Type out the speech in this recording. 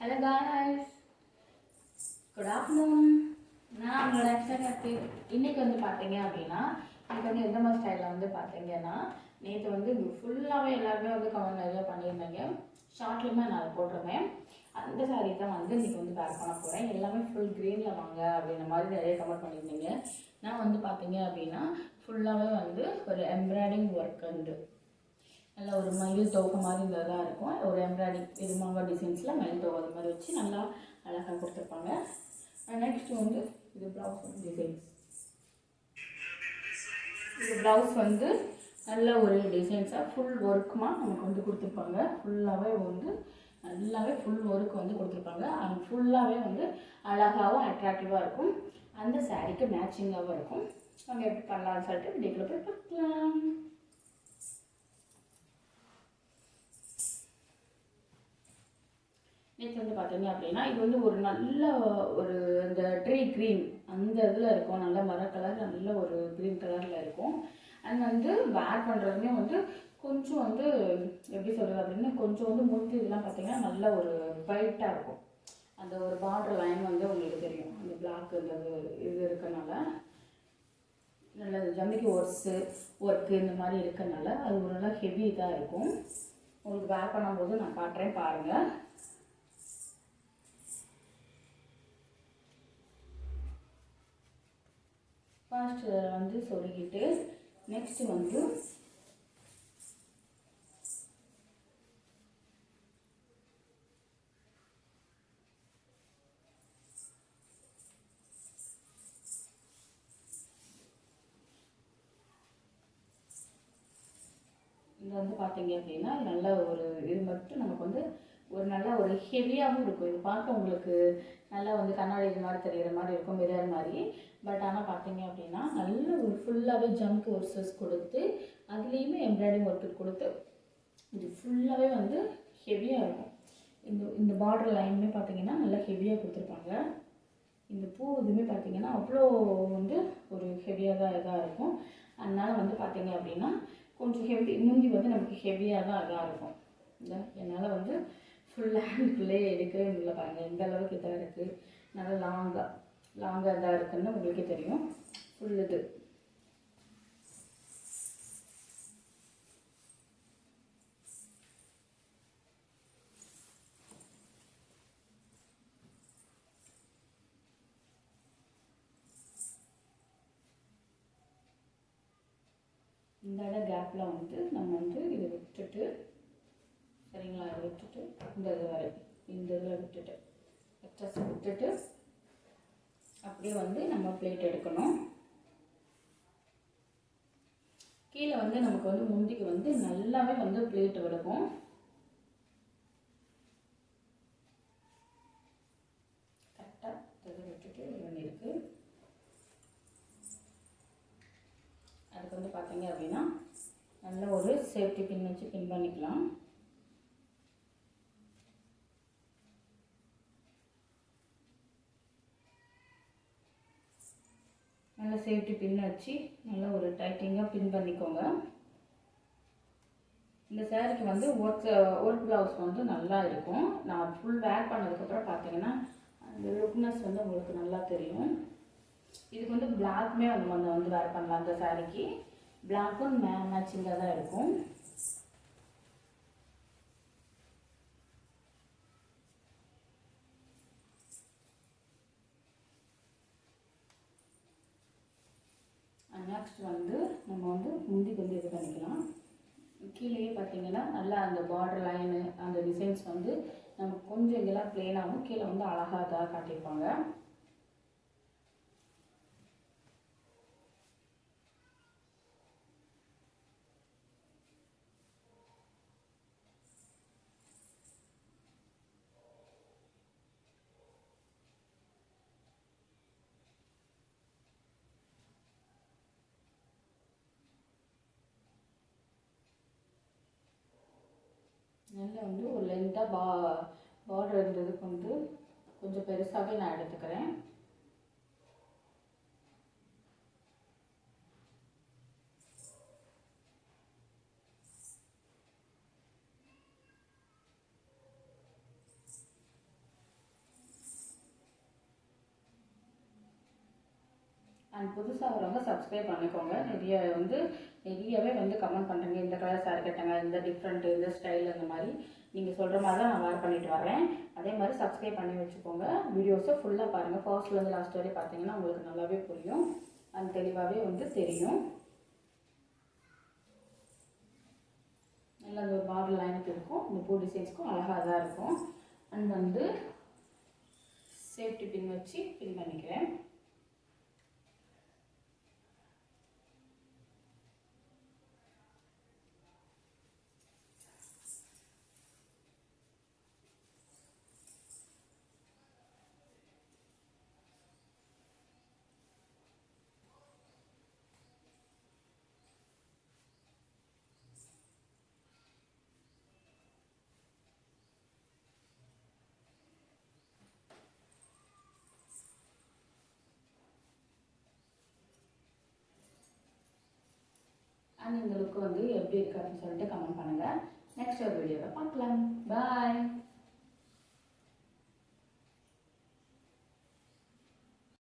Hello guys, good afternoon. நான் உங்களோட extra இன்னைக்கு வந்து பார்த்தீங்க அப்படின்னா இன்னைக்கு வந்து எந்த மாதிரி ஸ்டைலில் வந்து பார்த்தீங்கன்னா நேற்று வந்து ஃபுல்லாகவே எல்லாருமே வந்து கமெண்ட் நிறையா பண்ணியிருந்தீங்க. ஷார்ட்லையுமே நான் அதை போட்டிருந்தேன். அந்த சாரீ தான் வந்து இன்னைக்கு வந்து பேக் பண்ண போகிறேன். எல்லாமே ஃபுல் க்ரீனில் வாங்க அப்படின்ற மாதிரி நிறைய கமெண்ட் பண்ணியிருந்தீங்க. நான் வந்து பார்த்தீங்க அப்படின்னா ஃபுல்லாகவே வந்து ஒரு எம்ப்ராய்டிங் ஒர்க் வந்து நல்லா ஒரு மயில் தோகை மாதிரி இருந்ததாக இருக்கும். ஒரு எம்ப்ராய்டிங் இது மாங்க டிசைன்ஸில் மயில் தோகை அது மாதிரி வச்சு நல்லா அழகாக கொடுத்துருப்பாங்க. நெக்ஸ்ட் வந்து இது ப்ளவுஸ் வந்து டிசைன்ஸ். இது ப்ளவுஸ் வந்து நல்ல ஒரு டிசைன்ஸாக ஃபுல் ஒர்க்குமாக நமக்கு வந்து கொடுத்துருப்பாங்க. ஃபுல்லாகவே வந்து நல்லாவே ஃபுல் ஒர்க் வந்து கொடுத்துருப்பாங்க. அது ஃபுல்லாகவே வந்து அழகாகவும் அட்ராக்டிவாக இருக்கும். அந்த சாரீக்கு மேட்சிங்காகவும் இருக்கும். நம்ம எப்படி பண்ணலாம்னு சொல்லிட்டு வீடியோக்குள்ள போய் பார்க்கலாம். நெக்ஸ்ட் வந்து பார்த்தீங்க அப்படின்னா இது வந்து ஒரு நல்ல ஒரு இந்த ட்ரீ க்ரீன் அந்த இதில் இருக்கும். நல்ல மர கலர் நல்ல ஒரு க்ரீன் கலரில் இருக்கும். அண்ட் வந்து வேர் பண்ணுறதுமே வந்து கொஞ்சம் வந்து எப்படி சொல்கிறது அப்படின்னா கொஞ்சம் வந்து முந்தி இதெல்லாம் பார்த்தீங்கன்னா நல்ல ஒரு பிரைட்டாக இருக்கும். அந்த ஒரு பார்டர் லைன் வந்து உங்களுக்கு தெரியும். அந்த பிளாக் இந்த இது இருக்கனால நல்ல ஜம்மிக்கு ஒர்க்கு இந்த மாதிரி இருக்கனால அது ஒரு நல்லா ஹெவி இதாக இருக்கும். உங்களுக்கு வேர் பண்ணும்போது நான் காட்டுறேன் பாருங்கள். ஃபர்ஸ்ட் வந்து சொருகிட்டு நெக்ஸ்ட் வந்து இது வந்து பார்த்தீங்க அப்படின்னா நல்ல ஒரு இது மட்டும் நமக்கு வந்து ஒரு நல்ல ஒரு ஹெவியாகவும் இருக்கும். இது பார்க்க உங்களுக்கு நல்லா வந்து கண்ணாடி இது மாதிரி தெரிகிற மாதிரி இருக்கும், மிரர் மாதிரி. பட் ஆனால் பார்த்தீங்க அப்படின்னா நல்ல ஒரு ஃபுல்லாகவே ஜம்க் ஒர்க்ஸஸ் கொடுத்து அதுலேயுமே எம்ப்ராய்டிங் ஒர்க்கு கொடுத்து இது ஃபுல்லாகவே வந்து ஹெவியாக இருக்கும். இந்த பார்டர் லைனுமே பார்த்தீங்கன்னா நல்லா ஹெவியாக கொடுத்துருப்பாங்க. இந்த பூ இதுவுமே பார்த்தீங்கன்னா அவ்வளோ வந்து ஒரு ஹெவியாக தான் இதாக இருக்கும். அதனால் வந்து பார்த்தீங்க அப்படின்னா கொஞ்சம் ஹெவி முந்தி வந்து நமக்கு ஹெவியாக தான் இதாக இருக்கும். இல்லை என்னால் வந்து ஃபுல் ஹேண்ட்குள்ளே எடுக்கவே முடியல. பாருங்கள் எந்த அளவுக்கு இதாக இருக்குது. நல்லா லாங்காக இதாக இருக்குதுன்னு உங்களுக்கே தெரியும். ஃபுல் இது இந்த இடம் கேப்பில் வந்து நம்ம வந்து இதை விட்டுட்டு சரிங்களா, இதை விட்டுட்டு இந்த இது வரை இந்த இதில் விட்டுட்டு எக்ஸ்ட்ரா விட்டுட்டு அப்படியே வந்து நம்ம பிளேட் எடுக்கணும். கீழே வந்து நமக்கு வந்து முந்திக்கு வந்து நல்லாவே வந்து பிளேட் விடுவோம். கரெக்டாக இதை விட்டுட்டு இது பண்ணியிருக்கு. அதுக்கு வந்து பார்த்தீங்க அப்படின்னா நல்ல ஒரு சேஃப்டி பின் வச்சு பின் பண்ணிக்கலாம். நல்ல சேஃப்டி பின் வச்சு நல்லா ஒரு டைட்டிங்காக பின் பண்ணிக்கோங்க. இந்த சாரீக்கு வந்து ஒர்க் ப்ளவுஸ் வந்து நல்லா இருக்கும். நான் ஃபுல் வேர் பண்ணதுக்கப்புறம் பார்த்தீங்கன்னா அந்த லுக்னஸ் வந்து உங்களுக்கு நல்லா தெரியும். இதுக்கு வந்து பிளாக்குமே வந்து வேர் பண்ணலாம். அந்த சாரீக்கு பிளாக்கும் மேட்சிங்காக தான் இருக்கும். நெக்ஸ்ட் வந்து நம்ம வந்து முந்திக்கு வந்து இது பண்ணிக்கலாம். கீழேயே பார்த்தீங்கன்னா நல்லா அந்த பார்டர் லைனு அந்த டிசைன்ஸ் வந்து நமக்கு கொஞ்சம் இங்கெல்லாம் பிளெயினாகவும் கீழே வந்து அழகாக இதாக காட்டியிருப்பாங்க. நல்லா வந்து ஒரு லென்த்தாக பார்டர் இருந்ததுக்கு வந்து கொஞ்சம் பெருசாகவே நான் எடுத்துக்கிறேன். அண்ட் புதுசாக வரவங்க சப்ஸ்கிரைப் பண்ணிக்கோங்க. நிறையவே வந்து கமெண்ட் பண்ணுறீங்க, இந்த கலர் சாரி கட்டுங்க, இந்த டிஃப்ரெண்ட்டு, இந்த ஸ்டைல், அந்த மாதிரி நீங்கள் சொல்கிற மாதிரி தான் நான் வேர் பண்ணிட்டு வரேன். அதே மாதிரி சப்ஸ்கிரைப் பண்ணி வச்சுக்கோங்க. வீடியோஸை ஃபுல்லாக பாருங்கள். ஃபர்ஸ்ட்லேருந்து லாஸ்ட் வரை பார்த்தீங்கன்னா உங்களுக்கு நல்லாவே புரியும் அண்ட் தெளிவாகவே வந்து தெரியும். நல்லா அந்த ஒரு பார்டர் லைனுக்கு இருக்கும், இந்த பூ டிசைன்ஸ்க்கும் அழகாக தான் இருக்கும். அண்ட் வந்து சேஃப்டி பின் வச்சு பின் பண்ணிக்கிறேன். அண்ட் இந்த லுக்கு வந்து எப்படி இருக்குது அப்படின்னு சொல்லிட்டு கமெண்ட் பண்ணுங்கள். நெக்ஸ்ட் ஒரு வீடியோவில் பார்க்கலாம். பாய்.